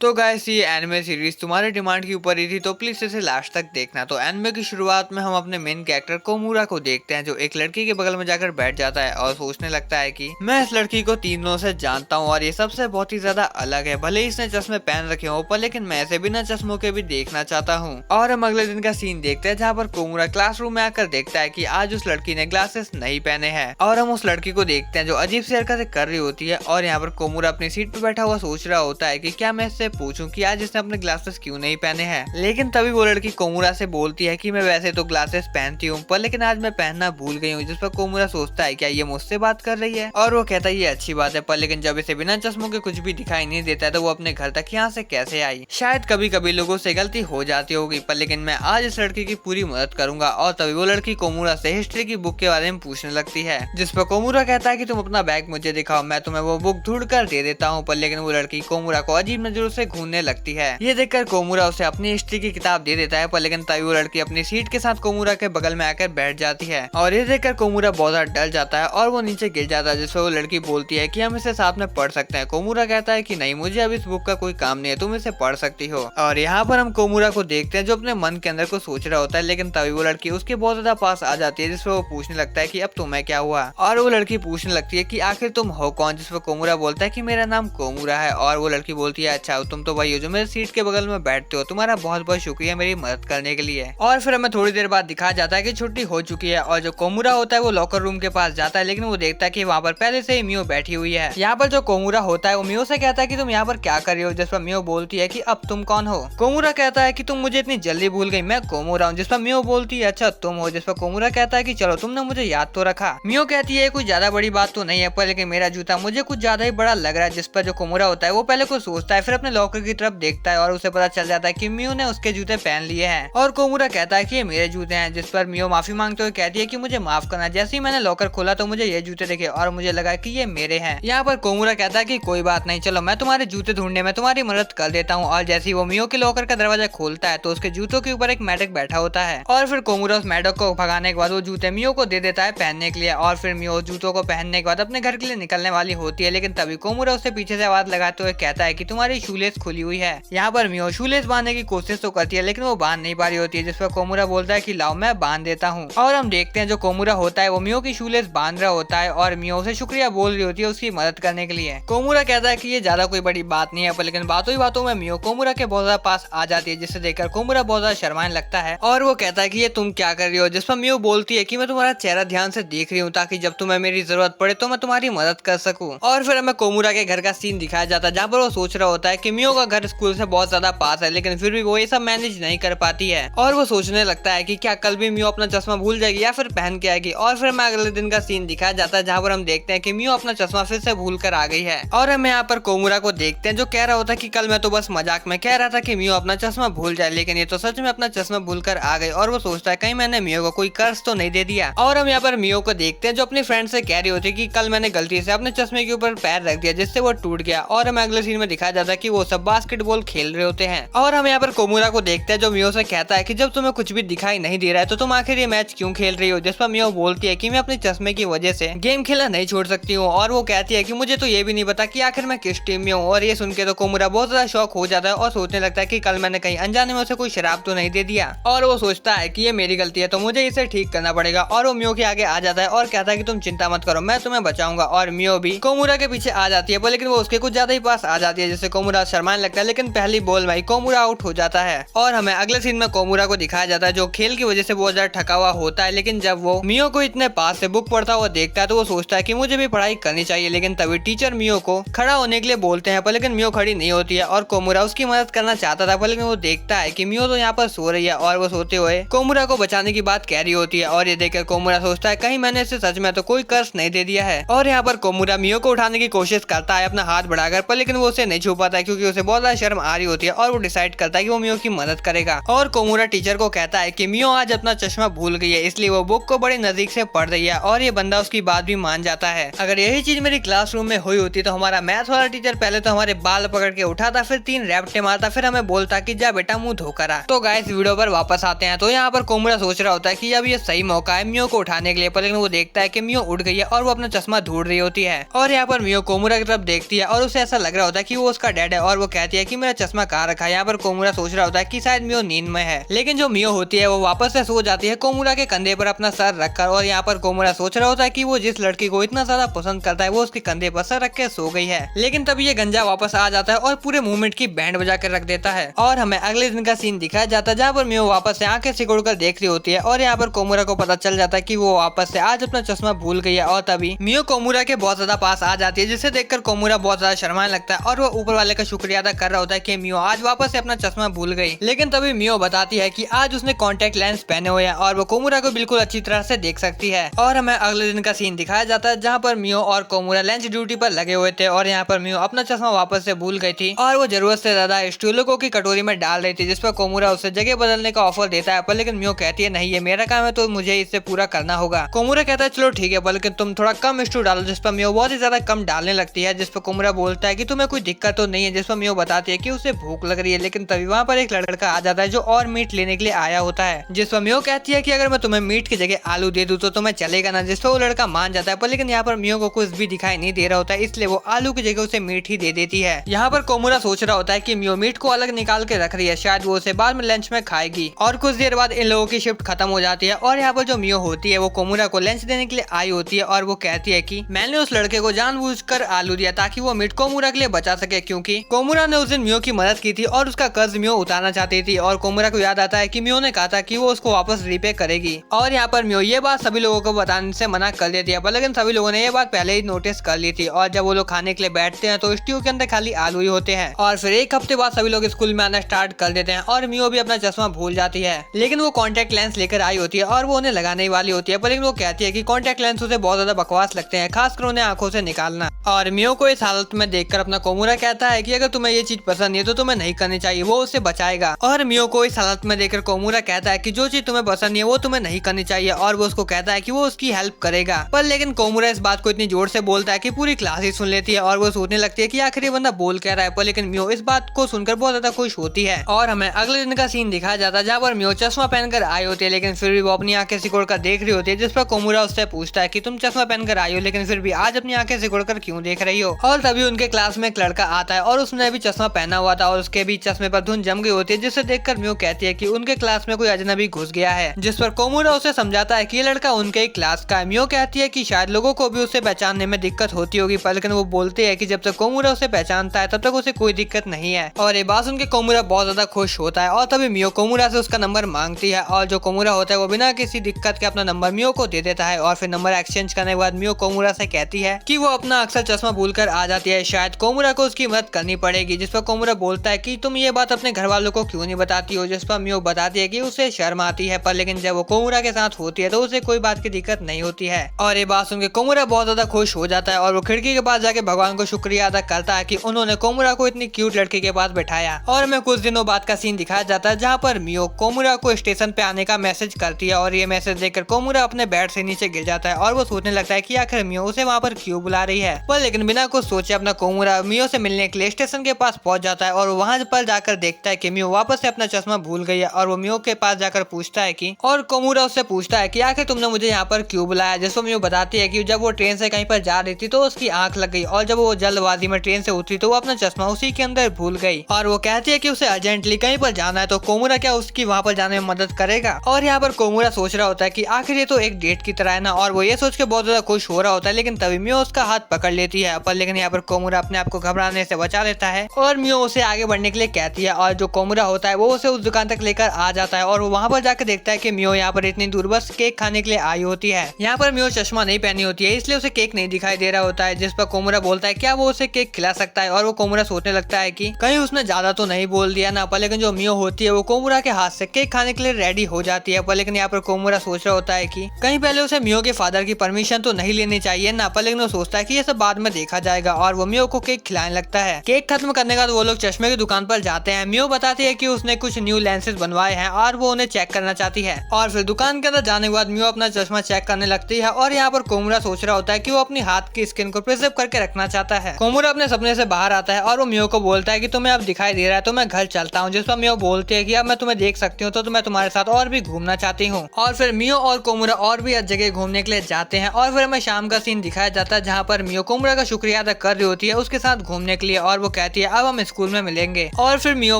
तो गाइस ये anime series तुम्हारे डिमांड के ऊपर ही थी, तो प्लीज इसे लास्ट तक देखना। तो एनिमे की शुरुआत में हम अपने मेन कैरेक्टर कोमूरा को देखते हैं, जो एक लड़की के बगल में जाकर बैठ जाता है और सोचने लगता है कि मैं इस लड़की को 3 दिनों से जानता हूँ और ये सबसे बहुत ही ज्यादा अलग है। भले ही इसने चश्मे पहन रखे हो पर लेकिन मैं इसे बिना चश्मों के भी देखना चाहता हूँ। और हम अगले दिन का सीन देखते हैं जहाँ पर कोमूरा क्लासरूम में आकर देखता है कि आज उस लड़की ने ग्लासेस नहीं पहने हैं। और हम उस लड़की को देखते हैं जो अजीब सी हरकतें कर रही होती है। और यहाँ पर कोमूरा अपनी सीट पर बैठा हुआ सोच रहा होता है कि क्या मैं इससे पूछूं कि आज इसने अपने ग्लासेस क्यों नहीं पहने हैं। लेकिन तभी वो लड़की कोमूरा से बोलती है कि मैं वैसे तो ग्लासेस पहनती हूँ पर लेकिन आज मैं पहनना भूल गई हूँ। जिस पर कोमूरा सोचता है क्या ये मुझसे बात कर रही है, और वो कहता है ये अच्छी बात है, पर लेकिन जब इसे बिना चश्मों के कुछ भी दिखाई नहीं देता है तो वो अपने घर तक यहाँ से कैसे आई। शायद कभी कभी लोगों से गलती हो जाती होगी पर लेकिन मैं आज इस लड़की की पूरी मदद करूंगा। और तभी वो लड़की कोमूरा से हिस्ट्री की बुक के बारे में पूछने लगती है, जिस पर कोमूरा कहता है कि तुम अपना बैग मुझे दिखाओ, मैं तुम्हें वो बुक ढूंढ कर दे देता हूँ। पर लेकिन वो लड़की कोमूरा को अजीब नजरों से घूरने लगती है। ये देखकर कोमूरा उसे अपनी हिस्ट्री की किताब दे देता है, पर लेकिन तभी वो लड़की अपनी सीट के साथ कोमूरा के बगल में आकर बैठ जाती है। और ये देखकर कोमूरा बहुत ज्यादा डर जाता है और वो नीचे गिर जाता है, जिससे वो लड़की बोलती है कि हम इसे साथ में पढ़ सकते हैं। कोमूरा कहता है कि नहीं, मुझे अब इस बुक का कोई काम नहीं है, तुम इसे पढ़ सकती हो। और यहाँ पर हम कोमूरा को देखते हैं जो अपने मन के अंदर को सोच रहा होता है, लेकिन तभी वो लड़की उसके बहुत ज्यादा पास आ जाती है, जिसपे वो पूछने लगता है कि अब तुम्हें क्या हुआ। और वो लड़की पूछने लगती है कि आखिर तुम हो कौन, जिसपे कोमूरा बोलता है कि मेरा नाम कोमूरा है। और वो लड़की बोलती है अच्छा तुम तो वही हो जो मेरे सीट के बगल में बैठते हो, तुम्हारा बहुत बहुत शुक्रिया मेरी मदद करने के लिए। और फिर हमें थोड़ी देर बाद दिखाया जाता है कि छुट्टी हो चुकी है और जो कोमूरा होता है वो लॉकर रूम के पास जाता है, लेकिन वो देखता है कि वहाँ पर पहले से ही मियो बैठी हुई है। यहाँ पर जो कोमूरा होता है वो मियो से कहता है कि तुम यहाँ पर क्या कर रही हो, जिस पर मियो बोलती है कि अब तुम कौन हो। कोमूरा कहता है कि तुम मुझे इतनी जल्दी भूल गई, मैं कोमूरा हूँ। जिस पर मियो बोलती है अच्छा तुम हो, जिस पर कोमूरा कहता है कि चलो तुमने मुझे याद तो रखा। मियो कहती है कोई ज्यादा बड़ी बात तो नहीं है, पर लेकिन मेरा जूता मुझे कुछ ज्यादा ही बड़ा लग रहा है। जिस पर जो कोमूरा होता है वो पहले कुछ सोचता है, फिर अपने लॉकर की तरफ देखता है और उसे पता चल जाता है कि मियो ने उसके जूते पहन लिए हैं। और कोमूरा कहता है कि ये मेरे जूते हैं, जिस पर मियो माफी मांगते हुए कहती है कि मुझे माफ करना, जैसे ही मैंने लॉकर खोला तो मुझे ये जूते दिखे और मुझे लगा कि ये मेरे हैं। यहाँ पर कोमूरा कहता है कि कोई बात नहीं, चलो मैं तुम्हारे जूते ढूंढने में तुम्हारी मदद कर देता हूँ। और जैसे ही वो मियो के लॉकर का दरवाजा खोलता है तो उसके जूतों के ऊपर एक मेढक बैठा होता है और फिर कोमूरा उस मेढक को भगाने के बाद वो जूते मियो को दे देता है पहनने के लिए। और फिर मियो जूतों को पहनने के बाद अपने घर के लिए निकलने वाली होती है, लेकिन तभी कोमूरा उससे पीछे से आवाज लगाते हुए कहता है कि तुम्हारी शूलेस खुली हुई है। यहाँ पर मियो शूलेस बांधने की कोशिश तो करती है लेकिन वो बांध नहीं पा रही होती है, जिस पर कोमूरा बोलता है कि लाओ मैं बांध देता हूँ। और हम देखते हैं जो कोमूरा होता है वो मियो की शूलेस बांध रहा होता है और मियो उसे शुक्रिया बोल रही होती है उसकी मदद करने के लिए। कोमूरा कहता है कि ये ज्यादा कोई बड़ी बात नहीं है, पर लेकिन बातों ही बातों में मियो कोमूरा के बहुत ज्यादा पास आ जाती है, जिसे देखकर कोमूरा बहुत ज्यादा शर्माने लगता है और वो कहता है कि ये तुम क्या कर रही हो। जिस पर मियो बोलती है कि मैं तुम्हारा चेहरा ध्यान से देख रही हूँ ताकि जब तुम्हें मेरी जरूरत पड़े तो मैं तुम्हारी मदद कर सकूं। और फिर हमें कोमूरा के घर का सीन दिखाया जाता है जहाँ पर वो सोच रहा होता है कि मियो का घर स्कूल से बहुत ज्यादा पास है, लेकिन फिर भी वो ये सब मैनेज नहीं कर पाती है। और वो सोचने लगता है कि क्या कल भी मियो अपना चश्मा भूल जाएगी या फिर पहन के आएगी। और फिर हमें अगले दिन का सीन दिखाया जाता है जहाँ पर हम देखते हैं कि मियो अपना चश्मा फिर से भूल कर आ गई है। और हम यहाँ पर कोमूरा को देखते हैं जो कह रहा होता है कि कल मैं तो बस मजाक में कह रहा था कि मियो अपना चश्मा भूल जाए, लेकिन ये तो सच में अपना चश्मा भूल कर आ गई। और वो सोचता है कहीं मैंने मियो को कोई कर्ज तो नहीं दे दिया। और हम यहाँ पर मियो को देखते हैं जो अपनी फ्रेंड से कह रही होती है कि कल मैंने गलती से अपने चश्मे के ऊपर पैर रख दिया जिससे वो टूट गया। और हमें अगले सीन में दिखाया जाता है कि वो सब बास्केटबॉल खेल रहे होते हैं। और हम यहाँ पर कोमूरा को देखते हैं जो मियो से कहता है कि जब तुम्हें कुछ भी दिखाई नहीं दे रहा है तो तुम आखिर ये मैच क्यों खेल रही हो। जिस पर मियो बोलती है कि मैं अपने चश्मे की वजह से गेम खेलना नहीं छोड़ सकती हूँ। और वो कहती है कि मुझे तो ये भी नहीं पता कि आखिर मैं किस टीम में हूँ। और ये सुन के तो कोमूरा बहुत ज्यादा शौक हो जाता है और सोचने लगता है कि कल मैंने कहीं अनजाने में उसे कोई शराब तो नहीं दे दिया। और वो सोचता है कि ये मेरी गलती है तो मुझे इसे ठीक करना पड़ेगा। और वो मियो के आगे आ जाता है और कहता है कि तुम चिंता मत करो, मैं तुम्हें बचाऊंगा। और मियो भी कोमूरा के पीछे आ जाती है, पर लेकिन वो उसके कुछ ज्यादा ही पास आ जाती है जिससे कोमूरा शर्माने लगता है, लेकिन पहली बॉल में कोमूरा आउट हो जाता है। और हमें अगले सीन में कोमूरा को दिखाया जाता है जो खेल की वजह से बहुत ज्यादा थका हुआ होता है, लेकिन जब वो मियो को इतने पास से बुक पढ़ता हुआ देखता है तो वो सोचता है कि मुझे भी पढ़ाई करनी चाहिए। लेकिन तभी टीचर मियो को खड़ा होने के लिए बोलते हैं, पर लेकिन मियो खड़ी नहीं होती है। और कोमूरा उसकी मदद करना चाहता था, पर लेकिन वो देखता है कि मियो तो यहाँ पर सो रही है और वो सोते हुए कोमूरा को बचाने की बात कह रही होती है। और ये देखकर कोमूरा सोचता है कहीं मैंने इसे सच में तो कोई कर्ज नहीं दे दिया है। और यहाँ पर कोमूरा मियो को उठाने की कोशिश करता है अपना हाथ बढ़ाकर, पर लेकिन वो उसे नहीं छू पाता है क्योंकि उसे बहुत ज्यादा शर्म आ रही होती है। और वो डिसाइड करता है कि वो मियो की मदद करेगा। और कोमूरा टीचर को कहता है कि मियो आज अपना चश्मा भूल गई है, इसलिए वो बुक को बड़े नजदीक से पढ़ रही है। और ये बंदा उसकी बात भी मान जाता है। अगर यही चीज मेरी क्लासरूम में हुई होती तो हमारा मैथ वाला टीचर पहले तो हमारे बाल पकड़ के उठाता, फिर 3 रैपटे मारता, फिर हमें बोलता कि जा बेटा मुंह धोकर आ। तो गाइस वीडियो पर वापस आते हैं। तो यहाँ पर कोमूरा सोच रहा होता है कि अब ये सही मौका है मियो को उठाने के लिए, पर लेकिन वो देखता है कि मियो उठ गई है और वो अपना चश्मा ढूंढ रही होती है। और यहाँ पर मियो कोमूरा की तरफ देखती है और उसे ऐसा लग रहा होता है कि वो उसका डैड है और वो कहती है कि मेरा चश्मा कहाँ रखा है। यहाँ पर कोमुरा सोच रहा होता है कि शायद मियो नींद में है, लेकिन जो मियो होती है वो वापस से सो जाती है कोमुरा के कंधे पर अपना सर रखकर। और यहाँ पर कोमुरा सोच रहा होता है कि वो जिस लड़की को इतना ज्यादा पसंद करता है वो उसके कंधे पर सर रख के सो गई है। लेकिन तभी ये गंजा वापस आ जाता है और पूरे मूवमेंट की बैंड बजा कर रख देता है। और हमें अगले दिन का सीन दिखाया जाता है जहाँ पर मियो वापस से आंखें सिकोड़ कर देख रही होती है और यहाँ पर कोमुरा को पता चल जाता है कि वो वापस से आज अपना चश्मा भूल गई है। और तभी मियो कोमुरा के बहुत ज्यादा पास आ जाती है, जिसे देखकर कोमुरा बहुत ज्यादा शर्माने लगता है और वो ऊपर वाले का शुक्रिया अदा कर रहा होता है कि मियो आज वापस से अपना चश्मा भूल गई। लेकिन तभी मियो बताती है कि आज उसने कॉन्टेक्ट लेंस पहने हुए हैं और वो कोमुरा को बिल्कुल अच्छी तरह से देख सकती है। और हमें अगले दिन का सीन दिखाया जाता है जहाँ पर मियो और कोमुरा लंच ड्यूटी पर लगे हुए थे और यहाँ पर मियो अपना चश्मा वापस से भूल गई थी और वो जरूरत से ज्यादा स्टूलों की कटोरी में डाल रही थी, जिस पर कोमुरा उसे जगह बदलने का ऑफर देता है। पर लेकिन मियो कहती है नहीं, ये मेरा काम है तो मुझे इससे पूरा करना होगा। कोमुरा कहता है चलो ठीक है, बल्कि तुम थोड़ा कम स्टूल डालो, जिस पर मियो बहुत ही ज्यादा कम डालने लगती है। जिस पर कोमुरा बोलता है कि तुम्हें कोई दिक्कत तो नहीं है, जिस पर मियो बताती है कि उसे भूख लग रही है। लेकिन तभी वहाँ पर एक लड़का आ जाता है जो और मीट लेने के लिए आया होता है, जिस पर मियो कहती है कि अगर मैं तुम्हें मीट की जगह आलू दे दूं तो तुम्हें चलेगा ना, जिस पर वो लड़का मान जाता है। पर लेकिन यहाँ पर मियो को कुछ भी दिखाई नहीं दे रहा होता है, इसलिए वो आलू की जगह उसे मीट ही दे देती है। यहाँ पर कोमुरा सोच रहा होता है कि मियो मीट को अलग निकाल के रख रही है, शायद वो उसे बाद में लंच में खाएगी। और कुछ देर बाद इन लोगों की शिफ्ट खत्म हो जाती है और यहाँ पर जो मियो होती है वो कोमुरा को लंच देने के लिए आई होती है और वो कहती है कि मैंने उस लड़के को जानबूझकर आलू दिया ताकि वो मीट कोमुरा के लिए बचा सके, क्योंकि कोमुरा ने उस दिन मियो की मदद की थी और उसका कर्ज मियो उतारना चाहती थी। और कोमुरा को याद आता है कि मियो ने कहा था कि वो उसको वापस रीपे करेगी। और यहाँ पर मियो ये बात सभी लोगों को बताने से मना कर देती है, पर लेकिन सभी लोगों ने ये बात पहले ही नोटिस कर ली थी। और जब वो लोग खाने के लिए बैठते हैं तो स्ट्यू के अंदर खाली आलू ही होते हैं। और फिर एक हफ्ते बाद सभी लोग स्कूल में आना स्टार्ट कर देते हैं और मियो भी अपना चश्मा भूल जाती है। लेकिन वो कॉन्टेक्ट लेंस लेकर आई होती है और वो उन्हें लगाने वाली होती है, पर लेकिन वो कहती है कि कॉन्टेक्ट लेंस उसे बहुत ज्यादा बकवास लगते हैं, खासकर उन्हें आंखों से निकालना। और मियो को इस हालत में देखकर अपना कोमुरा कहता है कि अगर तुम्हें ये चीज पसंद नहीं है तो तुम्हें नहीं करनी चाहिए, वो उसे बचाएगा। और मियो को इस हालत में देखकर कोमुरा कहता है कि जो चीज तुम्हें पसंद नहीं है वो तुम्हें नहीं करनी चाहिए, और वो उसको कहता है कि वो उसकी हेल्प करेगा। पर लेकिन कोमुरा इस बात को इतनी जोर से बोलता है कि पूरी क्लास ही सुन लेती है और वो सोचने लगती है कि आखिर ये बंदा बोल क्या रहा है। पर लेकिन मियो इस बात को सुनकर बहुत ज्यादा खुश होती है। और हमें अगले दिन का सीन दिखाया जाता है जहाँ पर मियो चश्मा पहनकर आई होती है, लेकिन फिर भी वो अपनी आंखें सिकोड़ कर देख रही होती है, जिस पर कोमुरा उससे पूछता है कि तुम चश्मा पहनकर आई हो लेकिन फिर भी आज अपनी आंखें सिकोड़ कर क्यों देख रही हो। और तभी उनके क्लास में एक लड़का आता है और उसने भी चश्मा पहना हुआ था और उसके भी चश्मे पर धुंध जम गई होती है, जिसे देखकर मियो कहती है कि उनके क्लास में कोई अजनबी घुस गया है। जिस पर कोमुरा उसे समझाता है कि ये लड़का उनके ही क्लास का है। मियो कहती है कि शायद लोगों को भी उसे पहचानने में दिक्कत होती होगी, पर लेकिन वो बोलते हैं कि जब तक कोमुरा उसे पहचानता है तब तक उसे कोई दिक्कत नहीं है। और ये बात सुनकर कोमुरा बहुत ज्यादा खुश होता है और तभी मियो कोमुरा से उसका नंबर मांगती है और जो कोमुरा होता है वो बिना किसी दिक्कत के अपना नंबर मियो को दे देता है। और फिर नंबर एक्सचेंज करने के बाद मियो कोमुरा से कहती है कि वो अपना अक्सर चश्मा भूलकर आ जाती है, शायद कोमुरा को उसकी मदद करनी पड़ेगी। जिस पर कोमुरा बोलता है कि तुम ये बात अपने घर वालों को क्यों नहीं बताती हो, जिस पर मियो बताती है कि उसे शर्म आती है। पर लेकिन जब वो कोमुरा के साथ होती है तो उसे कोई बात की दिक्कत नहीं होती है। और ये बात सुनकर कोमुरा बहुत ज्यादा खुश हो जाता है और वो खिड़की के पास जाके भगवान को शुक्रिया अदा करता है कि उन्होंने कोमुरा को इतनी क्यूट लड़की के पास बैठाया। और हमें कुछ दिनों बाद का सीन दिखाया जाता है जहाँ पर मियो कोमुरा को स्टेशन पे आने का मैसेज करती है और ये मैसेज देखकर कोमुरा अपने बेड से नीचे गिर जाता है और वो सोचने लगता है कि आखिर मियो उसे वहाँ पर क्यों बुला रही है। पर लेकिन बिना कुछ सोचे अपना कोमुरा मियो से मिलने के लिए स्टेशन के पास पहुंच जाता है और वहाँ पर जाकर देखता है कि मियो वापस से अपना चश्मा भूल गई है। और वो मियो के पास जाकर पूछता है कि और कोमुरा उससे पूछता है कि आखिर तुमने मुझे यहाँ पर क्यों बुलाया, जिसको मियो बताती है कि जब वो ट्रेन से कहीं पर जा रही थी तो उसकी आंख लग गई और जब वो जल्दबाजी में ट्रेन से उतरी तो वो अपना चश्मा उसी के अंदर भूल गई। और वो कहती है कि उसे अर्जेंटली कहीं पर जाना है तो कोमुरा क्या उसकी वहाँ पर जाने में मदद करेगा। और यहाँ पर कोमुरा सोच रहा होता है कि आखिर ये तो एक डेट की तरह है ना, और वो ये सोच के बहुत ज्यादा खुश हो रहा होता है। लेकिन तभी मियो उसका हाथ पकड़ लेती है, पर लेकिन यहाँ पर कोमुरा अपने आप को घबराने से बचा लेता है और मियो उसे आगे बढ़ने के लिए कहती है। और जो कोमुरा होता है वो उसे उस दुकान तक लेकर आ जाता है और वो वहाँ पर जाकर देखता है कि मियो यहाँ पर इतनी दूर बस केक खाने के लिए आई होती है। यहाँ पर मियो चश्मा नहीं पहनी होती है इसलिए उसे केक नहीं दिखाई दे रहा होता है, जिस पर कोमुरा बोलता है क्या वो उसे केक खिला सकता है। और वो कोमुरा सोचने लगता है कि कहीं उसने ज्यादा तो नहीं बोल दिया ना। पर लेकिन जो मियो होती है वो कोमुरा के हाथ से केक खाने के लिए रेडी हो जाती है। पर लेकिन यहाँ पर कोमुरा सोच रहा होता है कि कहीं पहले उसे मियो के फादर की परमिशन तो नहीं लेनी चाहिए ना। पर लेकिन वो सोचता है कि ये सब बाद में देखा जाएगा और वो मियो को केक खिलाने लगता है। केक खत्म करने के बाद वो लोग चश्मे की दुकान पर जाते हैं। मियो बताती है कि उसने कुछ न्यू लेंसेज बनवाए हैं और वो उन्हें चेक करना चाहती है। और फिर दुकान के अंदर जाने के बाद मियो अपना चश्मा चेक करने लगती है और यहाँ पर कोमुरा सोच रहा होता है कि वो अपनी हाथ की स्किन को प्रिजर्व करके रखना चाहता है। कोमुरा अपने सपने से बाहर आता है और वो मियो को बोलता है कि तुम्हें अब दिखाई दे रहा है तो मैं घर चलता हूँ, जिस पर मियो बोलती है कि अब मैं तुम्हें देख सकती हूँ तो मैं तुम्हारे साथ और भी घूमना चाहती हूँ। और फिर मियो और कोमुरा और भी जगह घूमने के लिए जाते हैं और फिर हमें शाम का सीन दिखाया जाता है जहाँ पर मियो कोमुरा का शुक्रिया अदा कर रही होती है उसके साथ घूमने के लिए। और वो कहती है अब हम स्कूल में मिलेंगे और फिर मियो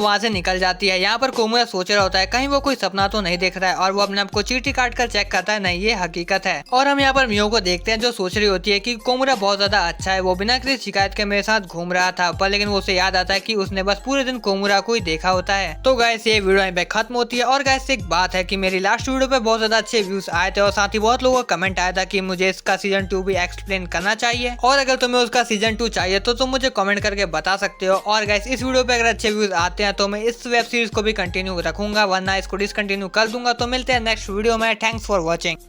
वहाँ से निकल जाती है। यहाँ पर कोमुरा सोच रहा होता है कहीं वो कोई सपना तो नहीं देख रहा है और वो अपने आप को चीटी काट कर चेक करता है, नहीं ये हकीकत है। और हम यहाँ पर मियो को देखते हैं जो सोच रही होती है कि कोमुरा बहुत ज्यादा अच्छा है, वो बिना किसी शिकायत के मेरे साथ घूम रहा था, पर लेकिन वो उसे याद आता है कि उसने बस पूरे दिन कोमुरा को ही देखा होता है। तो गाइस ये वीडियो यहीं पे खत्म होती है। और गाइस एक बात है कि मेरी लास्ट वीडियो पे बहुत ज्यादा अच्छे व्यूज आए थे और साथ ही बहुत लोगों का कमेंट आया था कि मुझे इसका सीजन 2 भी एक्सप्लेन करना चाहिए, और अगर तुम्हें उसका सीजन 2 चाहिए तो तुम मुझे कमेंट करके बता सकते हो। और गाइस इस वीडियो पे अगर अच्छे व्यूज आते हैं तो मैं इस वेब सीरीज को भी कंटिन्यू रखूंगा, वरना इसको डिसकंटिन्यू कर दूंगा। तो मिलते हैं नेक्स्ट वीडियो में। Thanks for watching.